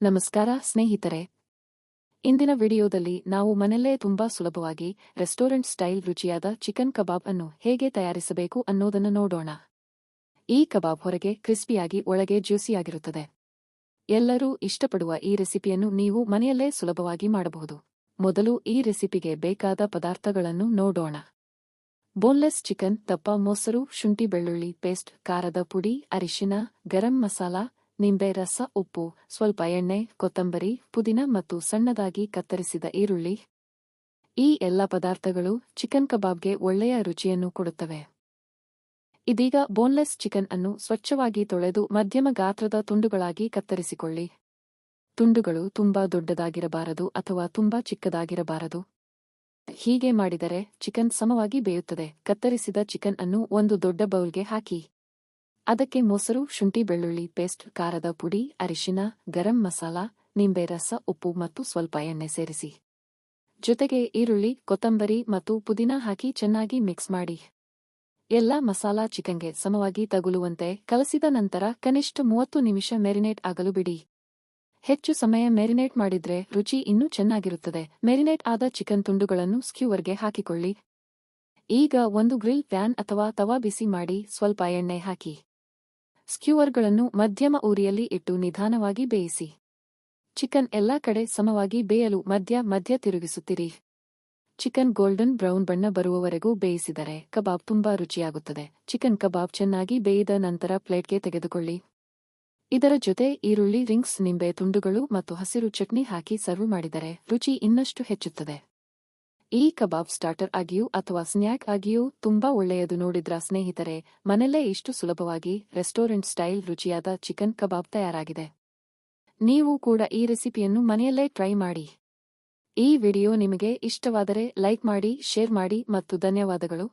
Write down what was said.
ನಮಸ್ಕಾರ ಸ್ನೇಹಿತರೆ. ಇಂದಿನ ವಿಡಿಯೋದಲ್ಲಿ ನಾವು ಮನೆಯಲ್ಲೇ ತುಂಬಾ ಸುಲಭವಾಗಿ ರೆಸ್ಟೋರೆಂಟ್ ಸ್ಟೈಲ್ ರುಚಿಯಾದ ಚಿಕನ್ ಕಬಾಬ್ ಅನ್ನು ಹೇಗೆ ತಯಾರಿಸಬೇಕು ಅನ್ನೋದನ್ನು ನೋಡೋಣ. ಈ ಕಬಾಬ್ ಹೊರಗೆ ಕ್ರಿಸ್ಪಿಯಾಗಿ ಒಳಗೆ ಜ್ಯೂಸಿಯಾಗಿರುತ್ತದೆ. ಎಲ್ಲರೂ ಇಷ್ಟಪಡುವ ಈ ರೆಸಿಪಿಯನ್ನು ನೀವು ಮನೆಯಲ್ಲೇ ಸುಲಭವಾಗಿ ಮಾಡಬಹುದು. ಮೊದಲು ಈ ರೆಸಿಪಿಗೆ ಬೇಕಾದ ಪದಾರ್ಥಗಳನ್ನು ನೋಡೋಣ. ಬೋನ್ಲೆಸ್ ಚಿಕನ್, ದಪ್ಪ ಮೊಸರು, ಶುಂಠಿ ಬೆಳ್ಳುಳ್ಳಿ ಪೇಸ್ಟ್, ಖಾರದ ಪುಡಿ, ಅರಿಶಿನ, ಗರಂ ಮಸಾಲ, ನಿಂಬೆ ರಸ, ಉಪ್ಪು, ಸ್ವಲ್ಪ ಎಣ್ಣೆ, ಕೊತ್ತಂಬರಿ, ಪುದೀನ ಮತ್ತು ಸಣ್ಣದಾಗಿ ಕತ್ತರಿಸಿದ ಈರುಳ್ಳಿ. ಈ ಎಲ್ಲ ಪದಾರ್ಥಗಳು ಚಿಕನ್ ಕಬಾಬ್ಗೆ ಒಳ್ಳೆಯ ರುಚಿಯನ್ನು ಕೊಡುತ್ತವೆ. ಇದೀಗ ಬೋನ್ಲೆಸ್ ಚಿಕನ್ ಅನ್ನು ಸ್ವಚ್ಛವಾಗಿ ತೊಳೆದು ಮಧ್ಯಮ ಗಾತ್ರದ ತುಂಡುಗಳಾಗಿ ಕತ್ತರಿಸಿಕೊಳ್ಳಿ. ತುಂಡುಗಳು ತುಂಬಾ ದೊಡ್ಡದಾಗಿರಬಾರದು ಅಥವಾ ತುಂಬಾ ಚಿಕ್ಕದಾಗಿರಬಾರದು. ಹೀಗೆ ಮಾಡಿದರೆ ಚಿಕನ್ ಸಮವಾಗಿ ಬೇಯುತ್ತದೆ. ಕತ್ತರಿಸಿದ ಚಿಕನ್ ಅನ್ನು ಒಂದು ದೊಡ್ಡ ಬೌಲ್ಗೆ ಹಾಕಿ. ಅದಕ್ಕೆ ಮೊಸರು, ಶುಂಠಿ ಬೆಳ್ಳುಳ್ಳಿ ಪೇಸ್ಟ್, ಖಾರದ ಪುಡಿ, ಅರಿಶಿನ, ಗರಂ ಮಸಾಲ, ನಿಂಬೆ ರಸ, ಉಪ್ಪು ಮತ್ತು ಸ್ವಲ್ಪ ಎಣ್ಣೆ ಸೇರಿಸಿ. ಜೊತೆಗೆ ಈರುಳ್ಳಿ, ಕೊತ್ತಂಬರಿ ಮತ್ತು ಪುದೀನ ಹಾಕಿ ಚೆನ್ನಾಗಿ ಮಿಕ್ಸ್ ಮಾಡಿ. ಎಲ್ಲ ಮಸಾಲಾ ಚಿಕನ್ಗೆ ಸಮವಾಗಿ ತಗುಲುವಂತೆ ಕಲಸಿದ ನಂತರ ಕನಿಷ್ಠ 30 ನಿಮಿಷ ಮೆರಿನೇಟ್ ಆಗಲು ಬಿಡಿ. ಹೆಚ್ಚು ಸಮಯ ಮೆರಿನೇಟ್ ಮಾಡಿದ್ರೆ ರುಚಿ ಇನ್ನೂ ಚೆನ್ನಾಗಿರುತ್ತದೆ. ಮೆರಿನೇಟ್ ಆದ ಚಿಕನ್ ತುಂಡುಗಳನ್ನು ಸ್ಕ್ಯೂವರ್ಗೆ ಹಾಕಿಕೊಳ್ಳಿ. ಈಗ ಒಂದು ಗ್ರಿಲ್ ಪ್ಯಾನ್ ಅಥವಾ ತವಾ ಬಿಸಿ ಮಾಡಿ ಸ್ವಲ್ಪ ಎಣ್ಣೆ ಹಾಕಿ. ಸ್ಕ್ಯೂವರ್ಗಳನ್ನು ಮಧ್ಯಮ ಉರಿಯಲ್ಲಿ ಇಟ್ಟು ನಿಧಾನವಾಗಿ ಬೇಯಿಸಿ. ಚಿಕನ್ ಎಲ್ಲಾ ಕಡೆ ಸಮವಾಗಿ ಬೇಯಲು ಮಧ್ಯ ತಿರುಗಿಸುತ್ತಿರಿ. ಚಿಕನ್ ಗೋಲ್ಡನ್ ಬ್ರೌನ್ ಬಣ್ಣ ಬರುವವರೆಗೂ ಬೇಯಿಸಿದರೆ ಕಬಾಬ್ ತುಂಬಾ ರುಚಿಯಾಗುತ್ತದೆ. ಚಿಕನ್ ಕಬಾಬ್ ಚೆನ್ನಾಗಿ ಬೇಯಿದ ನಂತರ ಪ್ಲೇಟ್ಗೆ ತೆಗೆದುಕೊಳ್ಳಿ. ಇದರ ಜೊತೆ ಈರುಳ್ಳಿ ರಿಂಗ್ಸ್, ನಿಂಬೆ ತುಂಡುಗಳು ಮತ್ತು ಹಸಿರು ಚಟ್ನಿ ಹಾಕಿ ಸರ್ವ್ ಮಾಡಿದರೆ ರುಚಿ ಇನ್ನಷ್ಟು ಹೆಚ್ಚುತ್ತದೆ. ಈ ಕಬಾಬ್ ಸ್ಟಾರ್ಟರ್ ಆಗಿಯೂ ಅಥವಾ ಸ್ನ್ಯಾಕ್ ಆಗಿಯೂ ತುಂಬಾ ಒಳ್ಳೆಯದು. ನೋಡಿದ್ರಾ ಸ್ನೇಹಿತರೆ, ಮನೆಯಲ್ಲೇ ಇಷ್ಟು ಸುಲಭವಾಗಿ ರೆಸ್ಟೋರೆಂಟ್ ಸ್ಟೈಲ್ ರುಚಿಯಾದ ಚಿಕನ್ ಕಬಾಬ್ ತಯಾರಾಗಿದೆ. ನೀವು ಕೂಡ ಈ ರೆಸಿಪಿಯನ್ನು ಮನೆಯಲ್ಲೇ ಟ್ರೈ ಮಾಡಿ. ಈ ವಿಡಿಯೋ ನಿಮಗೆ ಇಷ್ಟವಾದರೆ ಲೈಕ್ ಮಾಡಿ, ಶೇರ್ ಮಾಡಿ ಮತ್ತು ಧನ್ಯವಾದಗಳು.